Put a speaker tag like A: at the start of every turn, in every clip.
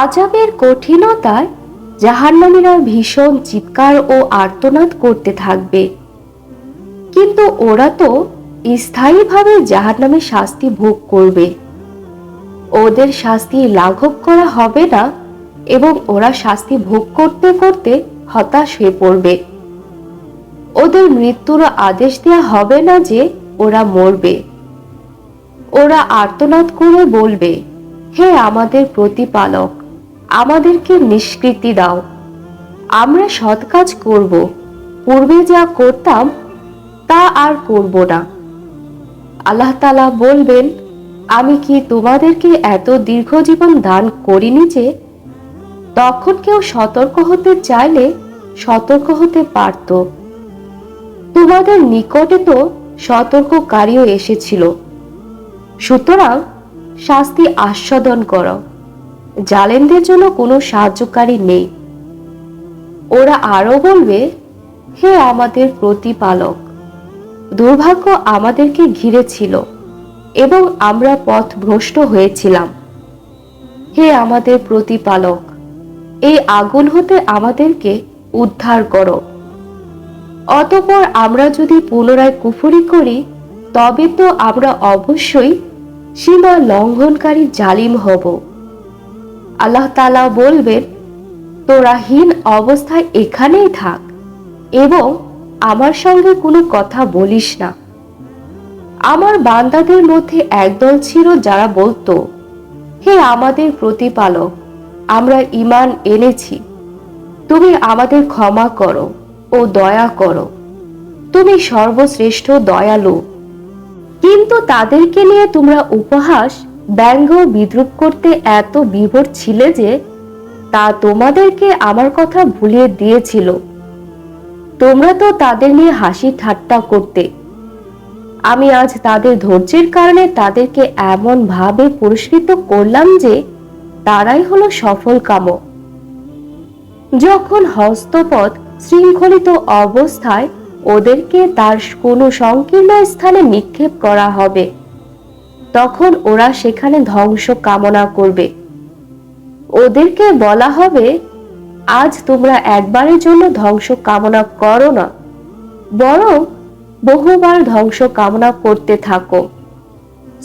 A: আযাবের কঠিনতায় জাহান্নামীরা ভীষণ চিৎকার ও আর্তনাদ করতে থাকবে, কিন্তু ওরা তো স্থায়ীভাবে জাহান্নামে শাস্তি ভোগ করবে। ওদের শাস্তি লাঘব করা হবে না এবং ওরা শাস্তি ভোগ করতে করতে হতাশ হয়ে পড়বে। ওদের মৃত্যুর আদেশ দেওয়া হবে না যে ওরা মরবে। ওরা আর্তনাদ করে বলবে, হে আমাদের প্রতিপালক, আমাদেরকে নিষ্কৃতি দাও, আমরা সৎ কাজ করব, পূর্বে যা করতাম তা আর করব না। আল্লাহ তাআলা বলবেন, আমি কি তোমাদেরকে এত দীর্ঘ জীবন দান করিনি যে তখন কেউ সতর্ক হতে চাইলে সতর্ক হতে পারত? তোমাদের নিকটে তো সতর্ককারীও এসেছিল। সুতরাং শাস্তি আস্বাদন করো, জালেমদের জন্য কোনো সাহায্যকারী নেই। ওরা আরো বলবে, হে আমাদের প্রতিপালক, দুর্ভাগ্য আমাদেরকে ঘিরে ছিল এবং আমরা পথভ্রষ্ট হয়েছিলাম। হে আমাদের প্রতিপালক, এই আগুন হতে আমাদেরকে উদ্ধার করো। অতঃপর আমরা যদি পুনরায় কুফরি করি তবে তো আমরা অবশ্যই সীমা লঙ্ঘনকারী জালিম হব। আল্লাহ তাআলা বলবেন, তোরা হীন অবস্থায় এখানেই থাক এবং আমার সঙ্গে কোনো কথা বলিস না। আমার বান্দাদের মধ্যে একদল ছিল যারা বলতো, হে আমাদের প্রতিপালক, আমরা ঈমান এনেছি, তুমি আমাদের ক্ষমা করো ও দয়া করো, তুমি সর্বশ্রেষ্ঠ দয়ালু। কিন্তু তাদেরকে নিয়ে তোমরা উপহাস, ব্যঙ্গ, বিদ্রূপ করতে এত বিভোর ছিলে যে তা তোমাদেরকে আমার কথা ভুলিয়ে দিয়েছিল। তোমরা তো তাদের নিয়ে হাসি ঠাট্টা করতে। আমি আজ তাদের ধৈর্যের কারণে তাদেরকে এমন ভাবে পুরস্কৃত করলাম যে তারাই হলো সফল কামক। যখন হস্তপদ শৃঙ্খলিত অবস্থায় ওদেরকে তার কোনো সংকীর্ণ স্থানে নিক্ষেপ করা হবে, তখন ওরা সেখানে ধ্বংস কামনা করবে। ওদেরকে বলা হবে, আজ তোমরা একবারের জন্য ধ্বংস কামনা করো না, বরং বহুবার ধ্বংস কামনা করতে থাকো।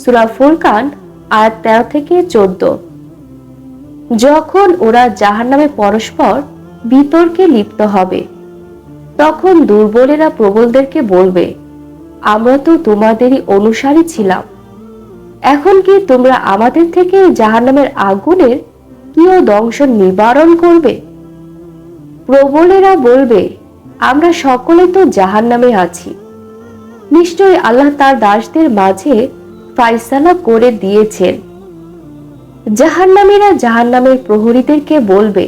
A: সূরা ফুরকান আয়াত 13 থেকে 14। যখন ওরা জাহান্নামে পরস্পর বিতর্কে লিপ্ত হবে, তখন দুর্বলেরা প্রবলদেরকে বলবে, আমরা তো তোমাদেরই অনুসারী ছিলাম, এখন কি তোমরা আমাদের থেকে জাহান্নামের আগুনের কিয় ধ্বংস নিবারণ করবে? প্রবলেরা বলবে, আমরা সকলে তো জাহান্নামে আছি, নিশ্চয়ই আল্লাহ তার দাসদের মাঝে ফায়সালা করে দিয়েছেন। জাহান্নামীরা জাহান্নামের প্রহরীদেরকে বলবে,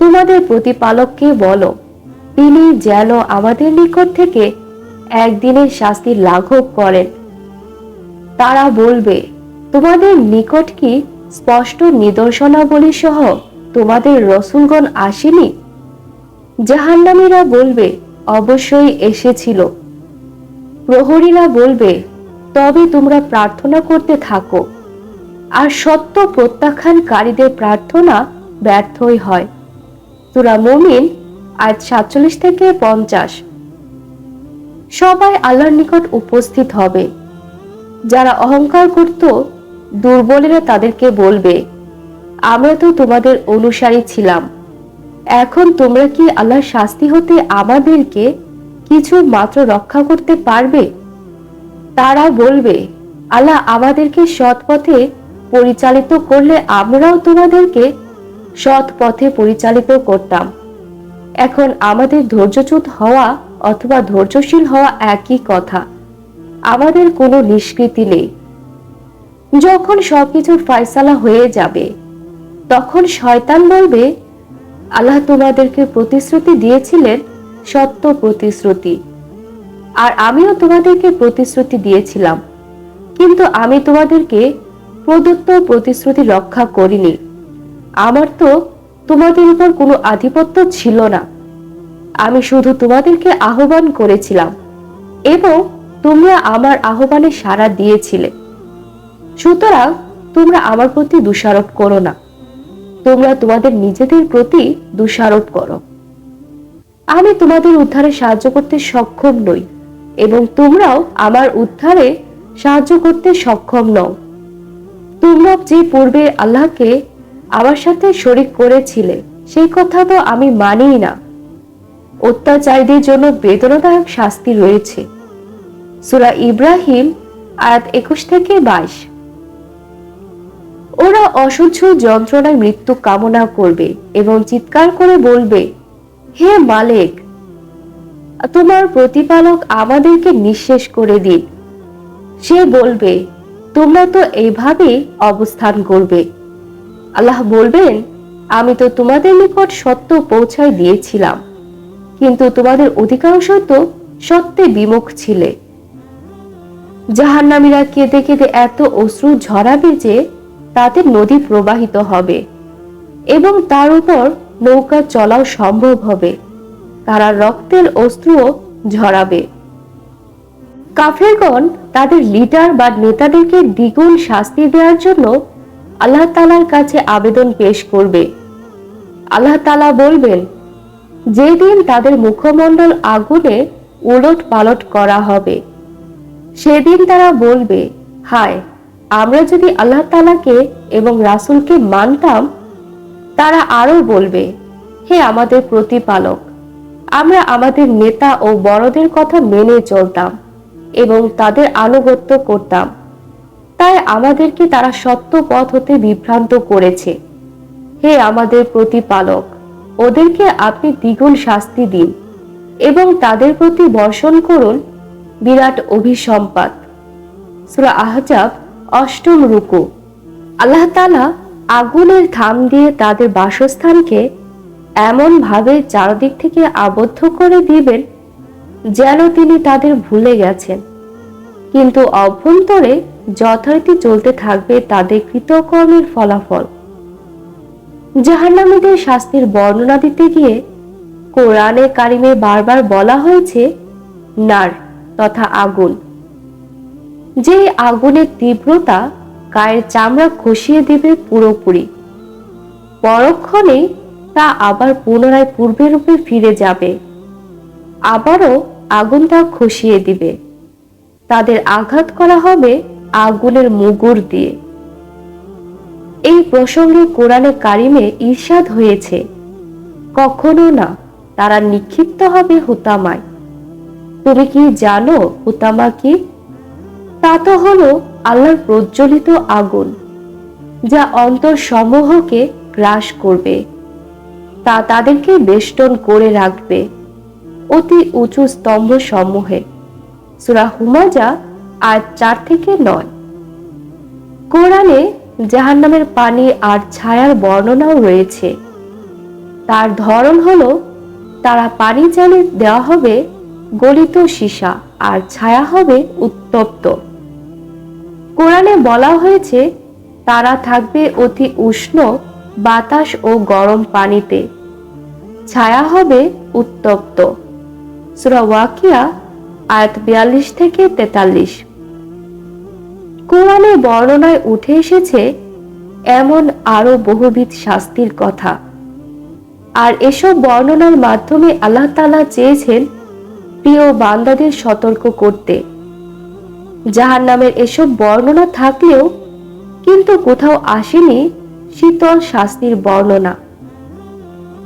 A: তোমাদের প্রতিপালককে বলো, তিনি যেন আমাদের নিকট থেকে একদিনের শাস্তি লাঘব করেন। তারা বলবে, তোমাদের নিকট কি স্পষ্ট নিদর্শনাবলী সহ তোমাদের রসূলগণ আসেনি? জাহান্নামীরা বলবে, অবশ্যই এসেছিল। প্রহরীরা বলবে, তবে তোমরা প্রার্থনা করতে থাকো, আর সত্য প্রত্যাখ্যানকারীদের প্রার্থনা ব্যর্থই হয়। সূরা মুমিন আয়াত 47 থেকে 50। সবাই আল্লাহর নিকট উপস্থিত হবে। যারা অহংকার করত, দুর্বলেরা তাদেরকে বলবে, আমরা তো তোমাদের অনুসারী ছিলাম, এখন তোমরা কি আল্লাহর শাস্তি হতে আমাদেরকে কিছু মাত্র রক্ষা করতে পারবে? তারা বলবে, আল্লাহ আমাদেরকে সৎ পথে পরিচালিত করলে আমরাও তোমাদেরকে সৎ পথে পরিচালিত করতাম। এখন আমাদের ধৈর্যচ্যুত হওয়া অথবা ধৈর্যশীল হওয়া একই কথা, আমাদের কোনো নিষ্কৃতি নেই। যখন সবকিছুর ফয়সালা হয়ে যাবে, তখন শয়তান বলবে, আল্লাহ তোমাদেরকে প্রতিশ্রুতি দিয়েছিলেন সত্য প্রতিশ্রুতি, আর আমিও তোমাদেরকে প্রতিশ্রুতি দিয়েছিলাম, কিন্তু আমি তোমাদেরকে প্রদত্ত প্রতিশ্রুতি রক্ষা করিনি। আমার তো তোমাদের উপর কোনো আধিপত্য ছিল না, আমি শুধু তোমাদেরকে আহ্বান করেছিলাম এবং তোমরা আমার আহ্বানে সাড়া দিয়েছিলে। সুতরাং তোমরা আমার প্রতি দোষারোপ করো না। তোমরা তোমাদের নিজেদের প্রতি দোষারোপ করো। আমি তোমাদের উদ্ধারে সাহায্য করতে সক্ষম নই এবং তোমরাও আমার উদ্ধারে সাহায্য করতে সক্ষম নও। তোমরা যে পূর্বে আল্লাহকে আমার সাথে শরীক করেছিলে সেই কথা তো আমি মানিই না। অত্যাচারীদের জন্য বেদনাদায়ক শাস্তি রয়েছে। সূরা ইব্রাহিম আয়াত 21 থেকে 22। ওরা অসহ্য যন্ত্রণায় মৃত্যু কামনা করবে এবং চিৎকার করে বলবে, হে মালিক, তোমার প্রতিপালক আমাদেরকে নিঃশেষ করে দিন। সে বলবে, তোমরা তো এইভাবেই অবস্থান করবে। আল্লাহ বলবেন, আমি তো তোমাদের নিকট সত্য পৌঁছায় দিয়েছিলাম, কিন্তু তোমাদের অধিকাংশ তো সত্যে বিমুখ ছিলে। জাহান্নামীরা কেঁদে কেঁদে এত অশ্রু ঝরাবে যে তাতে নদী প্রবাহিত হবে এবং তার উপর নৌকা চলাও সম্ভব হবে। তারা রক্তের অশ্রুও ঝরাবে। কাফেরগণ তাদের লিডার বা নেতাদেরকে দ্বিগুণ শাস্তি দেওয়ার জন্য আল্লাহ তাআলার কাছে আবেদন পেশ করবে। আল্লাহ তাআলা বলবেন, যেদিন তাদের মুখমণ্ডল আগুনে উলট পালট করা হবে, সেদিন তারা বলবে, হায়, আমরা যদি আল্লাহ তাআলাকে এবং রাসূলকে মানতাম। তারা আরো বলবে, হে আমাদের প্রতিপালক, আমরা আমাদের নেতা ও বড়দের কথা মেনে চলতাম এবং তাদের আনুগত্য করতাম, তাই আমাদেরকে তারা সত্য পথ হতে বিভ্রান্ত করেছে। হে আমাদের প্রতিপালক, ওদেরকে আপনি দ্বিগুণ শাস্তি দিন এবং তাদের প্রতি বর্ষণ করুন বিরাট অভিসম্পাত। সূরা আহজাব 8ম রুকু। আল্লাহ তাআলা আগুনের থাম দিয়ে তাদের বাসস্থানকে এমন ভাবে চারদিক থেকে আবদ্ধ করে দিবেন যেন তিনি তাদের ভুলে গেছেন, কিন্তু অভ্যন্তরে যথারীতি চলতে থাকবে তাদের কৃতকর্মের ফলাফল। জাহান্নামীদের শাস্তির বর্ণনা দিতে গিয়ে কোরআনে কারিমে বারবার বলা হয়েছে নার তথা আগুন। যে আগুনের তীব্রতা গায়ের চামড়া খসিয়ে দিবে পুরোপুরি, পরক্ষণেই তা আবার পুনরায় পূর্বের রূপে ফিরে যাবে। আবারও আগুন তা খসিয়ে দিবে। তাদের আঘাত করা হবে আগুনের মুগুর দিয়ে। এই প্রসঙ্গে কোরআনে কারিমে ইরশাদ হয়েছে, কখনো না, তারা নিক্ষিপ্ত হবে হুতামায়। তুমি কি জানো হুতামা কি? তা তো হলো আল্লাহর প্রজ্বলিত আগুন, যা অন্তর সমূহকে গ্রাস করবে। তা তাদেরকে বেষ্টন করে রাখবে অতি উঁচু স্তম্ভ সমূহে। সূরা হুমাজা আয়াত 4 থেকে 9। কোরআনে জাহান্নামের পানি আর ছায়ার বর্ণনাও রয়েছে। তার ধরন হলো, তারা পানি জালে দেওয়া হবে গলিত সীসা আর ছায়া হবে উত্তপ্ত। কোরআনে বলা হয়েছে তারা থাকবে অতি উষ্ণ বাতাস ও গরম পানিতে, ছায়া হবে উত্তপ্ত। সূরা ওয়াকিয়া আয়াত 42 থেকে 43। কোরআনে বর্ণনায় উঠে এসেছে এমন আরো বহুবিধ শাস্তির কথা। আর এসব বর্ণনার মাধ্যমে আল্লাহ তাআলা চেয়েছেন প্রিয় বান্দাদের সতর্ক করতে। জাহান্নামের এসব বর্ণনা থাকলেও কিন্তু কোথাও আসেনি শীতল শাস্তির বর্ণনা।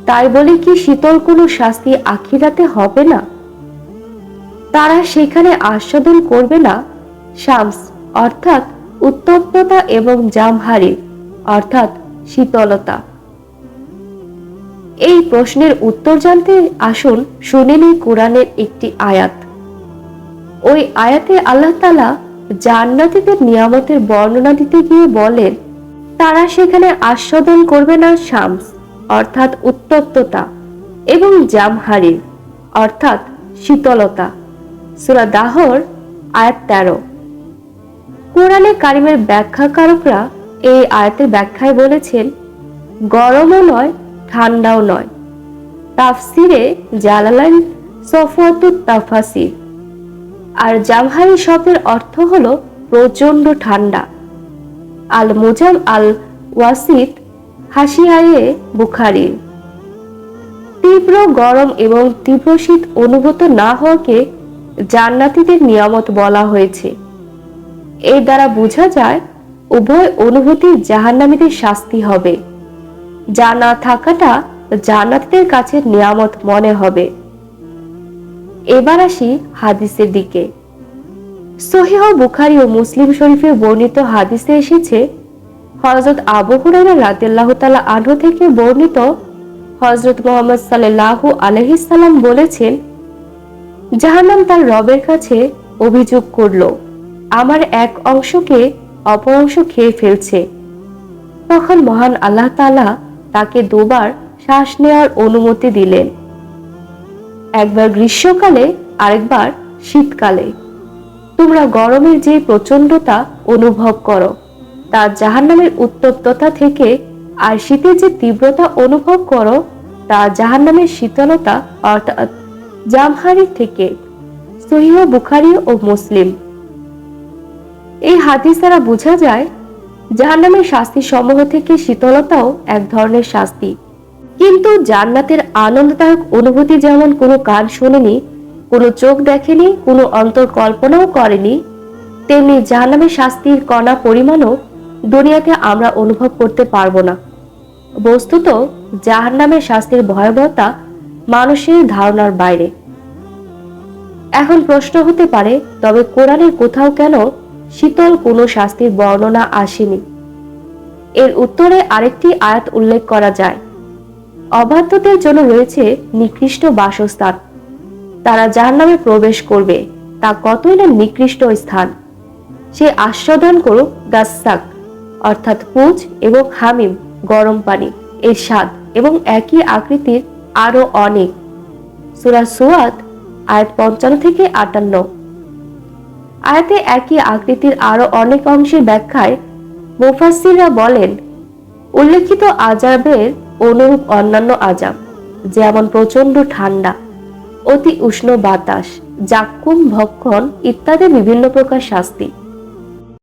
A: তাই বলে কি শীতল কোনো শাস্তি আখিরাতে হবে না? তারা সেখানে আস্বাদন করবে না শামস অর্থাৎ উত্তপ্ততা এবং জামহারির অর্থাৎ শীতলতা? এই প্রশ্নের উত্তর জানতে আসুন শুনে নিই কোরআনের একটি আয়াত। ওই আয়াতে আল্লাহ তাআলা জান্নাতীদের নিয়ামতের বর্ণনা দিতে গিয়ে বলেন, তারা সেখানে আস্বাদন করবে না শামস অর্থাৎ উত্তপ্ততা এবং জামহারির অর্থাৎ শীতলতা। সূরা দাহর আয়াত 13। কোরআনে কারিমের ব্যাখ্যাকারকরা এই আয়াতের ব্যাখ্যায় বলেছেন, গরমও নয় ঠান্ডাও নয়। তাফসিরে জালালাইন সফওয়াতুত তাফাসির। আর জামহারি শব্দের অর্থ হলো প্রচন্ড ঠান্ডা। আল মুজাম আল ওয়াসিত হাসিয়ায়ে বুখারী। তীব্র গরম এবং তীব্র শীত অনুভূত না হওয়াকে জান্নাতীদের নিয়ামত বলা হয়েছে। এর দ্বারা বোঝা যায় উভয় অনুভূতি জাহান্নামীদের শাস্তি হবে। যা না থাকাটা জান্নাতীদের কাছে নিয়ামত মনে হবে। এবার আসি হাদিসের দিকে। সহিহ বুখারী ও মুসলিম শরীফে বর্ণিত হাদিসে এসেছে, হযরত আবু হুরায়রা রাদিয়াল্লাহু তাআলা আনহু থেকে বর্ণিত, হযরত মুহাম্মদ সাল্লাল্লাহু আলাইহি সাল্লাম বলেছেন, জাহান্নাম তার রবের কাছে অভিযোগ করল, আমার এক অংশকে অপর অংশ খেয়ে ফেলছে। তখন মহান আল্লাহ তাআলা তাকে দুবার শ্বাস নেওয়ার অনুমতি দিলেন, একবার গ্রীষ্মকালে আরেকবার শীতকালে। তোমরা গরমের যে প্রচণ্ডতা অনুভব করো তা জাহান্নামের উত্তপ্ততা থেকে, আর শীতের যে তীব্রতা অনুভব করো তা জাহান্নামের শীতলতা অর্থাৎ জামহারি থেকে। সহিহ বুখারী ও মুসলিম। এই হাদিস দ্বারা বোঝা যায় জাহান্নামের শাস্তি সমূহ থেকে শীতলতাও এক ধরনের শাস্তি। কিন্তু জান্নাতের আনন্দদায়ক অনুভূতি যেমন কোনো কান শোনেনি, কোনো চোখ দেখেনি, কোনো অন্তর কল্পনাও করেনি, তেমনি জাহান্নামের শাস্তির কণা পরিমাণও দুনিয়াতে আমরা অনুভব করতে পারবো না। বস্তুত জাহান্নামের শাস্তির ভয়াবহতা মানুষের ধারণার বাইরে। এখন প্রশ্ন হতে পারে, তবে কোরআনের কোথাও কেন শীতল কোনো শাস্তির বর্ণনা আসেনি? এর উত্তরে আরেকটি আয়াত উল্লেখ করা যায়, অবাধ্যদের জন্য রয়েছে নিকৃষ্ট বাসস্থান, তারা জাহান্নামে প্রবেশ করবে, তা কতই না নিকৃষ্ট স্থান। সে আস্বাদন করুক গাসসাক অর্থাৎ পুঁজ এবং হামিম গরম পানি এর স্বাদ এবং একই আকৃতির আরো অনেক। সূরা সুয়াদ আয়াত 55 থেকে 58। আয়াতে একই আকৃতির আরো অনেক অংশের ব্যাখ্যায় মুফাসসিররা বলেন, উল্লেখিত আযাবের অনুরূপ অন্যান্য আযাব, যেমন প্রচন্ড ঠান্ডা, অতি উষ্ণ বাতাস, জাক্কুম ভক্ষণ ইত্যাদি বিভিন্ন প্রকার শাস্তি।